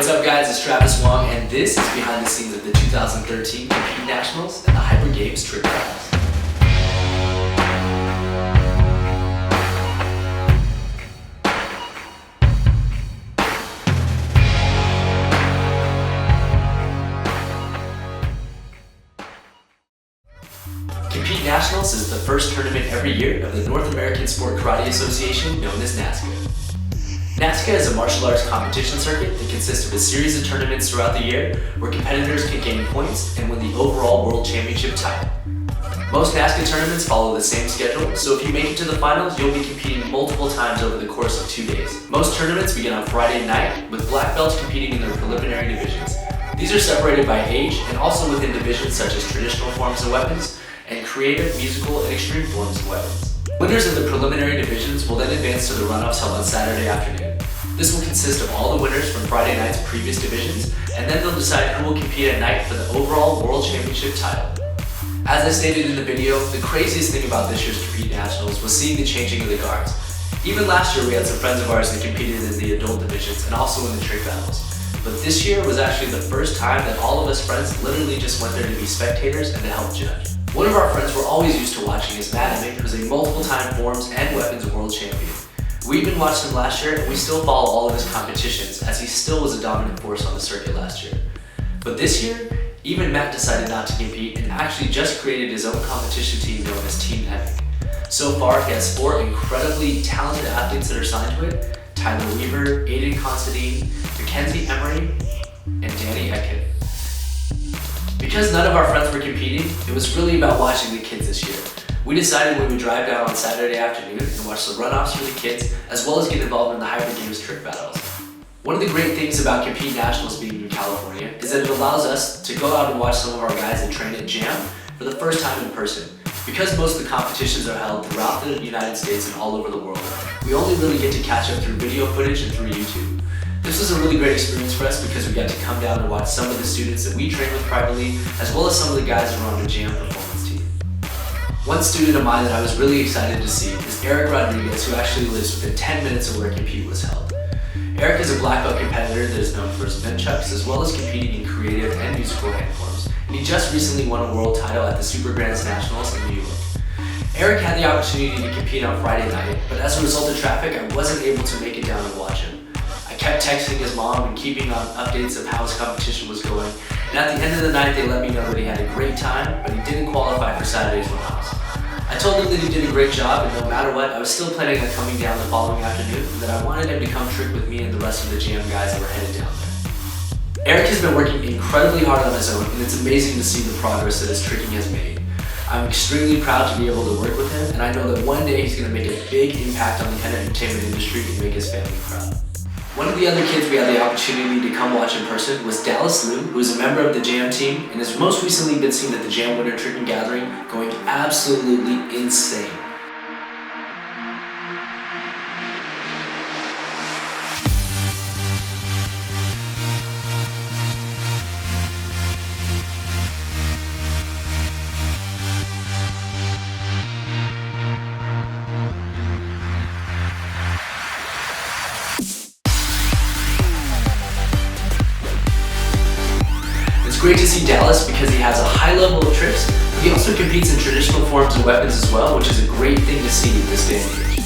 What's up guys, it's Travis Wong and this is behind the scenes of the 2013 Compete Nationals and the Hyper Games Trick Battles. Compete Nationals is the first tournament every year of the North American Sport Karate Association known as NASKA. NASKA is a martial arts competition circuit that consists of a series of tournaments throughout the year where competitors can gain points and win the overall World Championship title. Most NASKA tournaments follow the same schedule, so if you make it to the finals, you'll be competing multiple times over the course of 2 days. Most tournaments begin on Friday night, with black belts competing in their preliminary divisions. These are separated by age and also within divisions such as traditional forms of weapons and creative, musical, and extreme forms of weapons. Winners of the preliminary divisions will then advance to the runoffs held on Saturday afternoon. This will consist of all the winners from Friday night's previous divisions, and then they'll decide who will compete at night for the overall World Championship title. As I stated in the video, the craziest thing about this year's Compete Nationals was seeing the changing of the guards. Even last year we had some friends of ours that competed in the adult divisions and also in the trick battles. But this year was actually the first time that all of us friends literally just went there to be spectators and to help judge. One of our friends we're always used to watching is Marinas, who's a multiple-time forms and weapons world champion. We even watched him last year and we still follow all of his competitions as he still was a dominant force on the circuit last year. But this year, even Matt decided not to compete and actually just created his own competition team known as Team Epic. So far, he has 4 incredibly talented athletes that are signed to it: Tyler Weaver, Aiden Considine, Mackenzie Emery, and Danny Etkin. Because none of our friends were competing, it was really about watching the kids this year. We decided we would drive down on Saturday afternoon and watch the runoffs for the kids, as well as get involved in the Hyper Games trick battles. One of the great things about Compete Nationals being in California is that it allows us to go out and watch some of our guys that train at Jam for the first time in person. Because most of the competitions are held throughout the United States and all over the world, we only really get to catch up through video footage and through YouTube. This was a really great experience for us because we got to come down and watch some of the students that we train with privately, as well as some of the guys that are on the Jam performance team. One student of mine that I was really excited to see is Eric Rodriguez, who actually lives within 10 minutes of where Compete was held. Eric is a black belt competitor that is known for his nunchucks, as well as competing in creative and musical hand forms. And he just recently won a world title at the Super Grands Nationals in New York. Eric had the opportunity to compete on Friday night, but as a result of traffic, I wasn't able to make it down and watch him. I kept texting his mom and keeping on updates of how his competition was going, and at the end of the night they let me know that he had a great time, but he didn't qualify for Saturday's runoffs. I told him that he did a great job, and no matter what, I was still planning on coming down the following afternoon, and that I wanted him to come trick with me and the rest of the Jam guys that were headed down there. Eric has been working incredibly hard on his own, and it's amazing to see the progress that his tricking has made. I'm extremely proud to be able to work with him, and I know that one day he's going to make a big impact on the entertainment industry and make his family proud. One of the other kids we had the opportunity to come watch in person was Dallas Liu, who is a member of the Jam team and has most recently been seen at the Jam Winter Tricking Gathering going absolutely insane. It's great to see Dallas because he has a high level of tricks, but he also competes in traditional forms of weapons as well, which is a great thing to see in this day and age.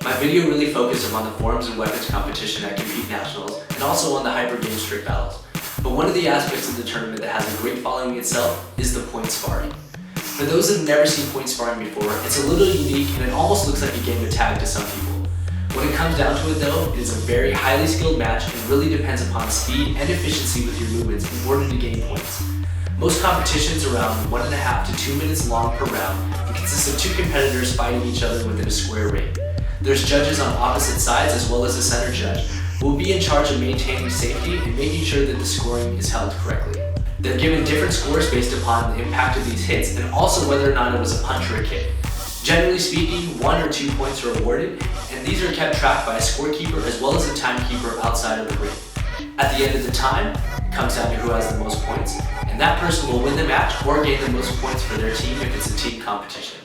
My video really focused on the forms and weapons competition at Compete Nationals and also on the Hyper Games trick battles. But one of the aspects of the tournament that has a great following itself is the point sparring. For those that have never seen point sparring before, it's a little unique and it almost looks like a game of tag to some people. When it comes down to it though, it is a very highly skilled match and really depends upon speed and efficiency with your movements in order to gain points. Most competitions are around 1.5 to 2 minutes long per round and consist of 2 competitors fighting each other within a square ring. There's judges on opposite sides as well as a center judge who will be in charge of maintaining safety and making sure that the scoring is held correctly. They're given different scores based upon the impact of these hits and also whether or not it was a punch or a kick. Generally speaking, 1 or 2 points are awarded, and these are kept track by a scorekeeper as well as a timekeeper outside of the ring. At the end of the time, it comes down to who has the most points, and that person will win the match or gain the most points for their team if it's a team competition.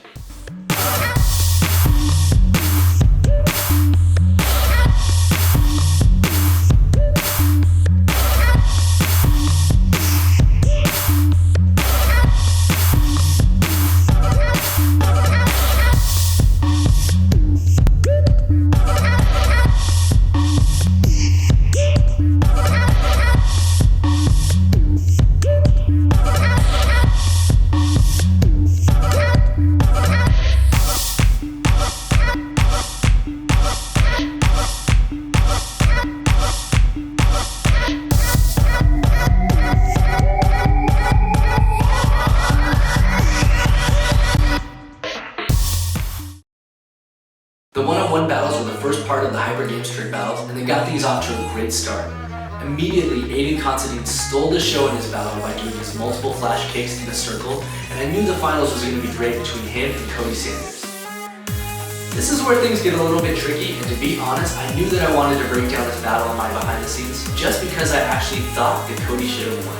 The one-on-one battles were the first part of the Hyper Games trick battles, and they got these off to a great start. Immediately, Aiden Considine stole the show in his battle by doing his multiple flash kicks in a circle, and I knew the finals was going to be great between him and Cody Sanders. This is where things get a little bit tricky, and to be honest, I knew that I wanted to break down this battle on my behind the scenes, just because I actually thought that Cody should have won.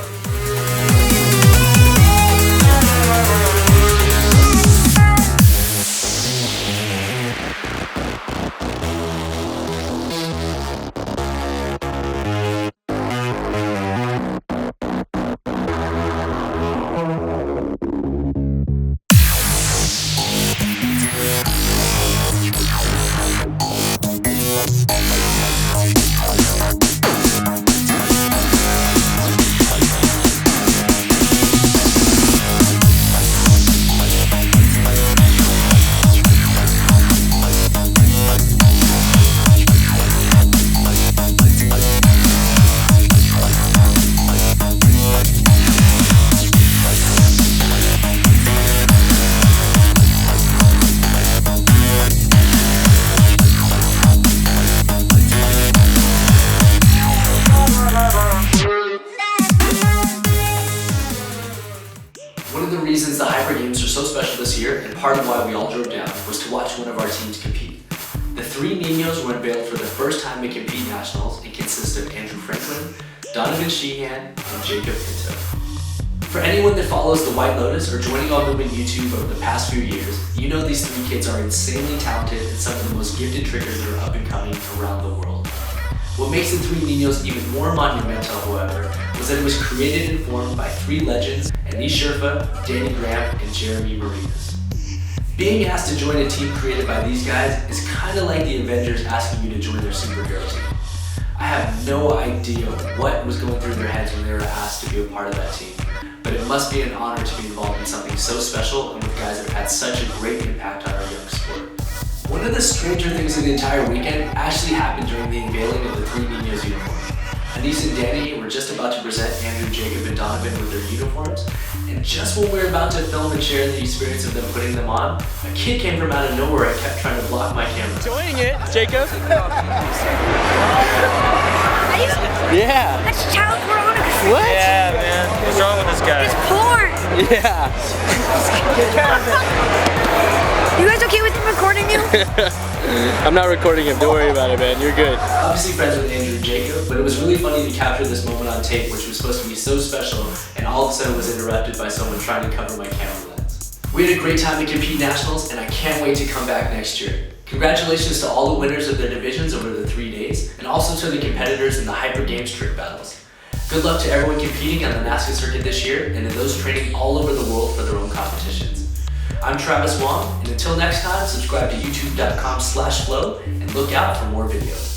One of the reasons the Hyper Games are so special this year, and part of why we all drove down, was to watch one of our teams compete. The 3 Ninos were unveiled for the first time to compete nationals and consist of Andrew Franklin, Donovan Sheehan, and Jacob Pinto. For anyone that follows the White Lotus or joining All Movement YouTube over the past few years, you know these 3 kids are insanely talented and some of the most gifted trickers that are up and coming around the world. What makes the 3 Ninos even more monumental, however, was that it was created and formed by 3 legends, Anis Cheurfa, Danny Graham, and Jeremy Marinas. Being asked to join a team created by these guys is kind of like the Avengers asking you to join their superhero team. I have no idea what was going through their heads when they were asked to be a part of that team, but it must be an honor to be involved in something so special and with guys that have had such a great impact on our young sport. One of the stranger things of the entire weekend actually happened during the unveiling of the 3 Ninos uniforms. Anis and Danny were just about to present Andrew, Jacob, and Donovan with their uniforms, and just when we were about to film and share the experience of them putting them on, a kid came from out of nowhere and kept trying to block my camera. Enjoying it, Jacob? Yeah. That's child pornography. What? Yeah, man. What's wrong with this guy? It's porn. Yeah. You guys okay with him recording you? I'm not recording him. Don't worry about it, man. You're good. Obviously friends with Andrew and Jacob, but it was really funny to capture this moment on tape, which was supposed to be so special, and all of a sudden was interrupted by someone trying to cover my camera lens. We had a great time to compete nationals, and I can't wait to come back next year. Congratulations to all the winners of their divisions over the 3 days, and also to the competitors in the Hyper Games trick battles. Good luck to everyone competing on the NASKA circuit this year, and to those training all over the world for their own competitions. I'm Travis Wong, and until next time, subscribe to youtube.com/flow and look out for more videos.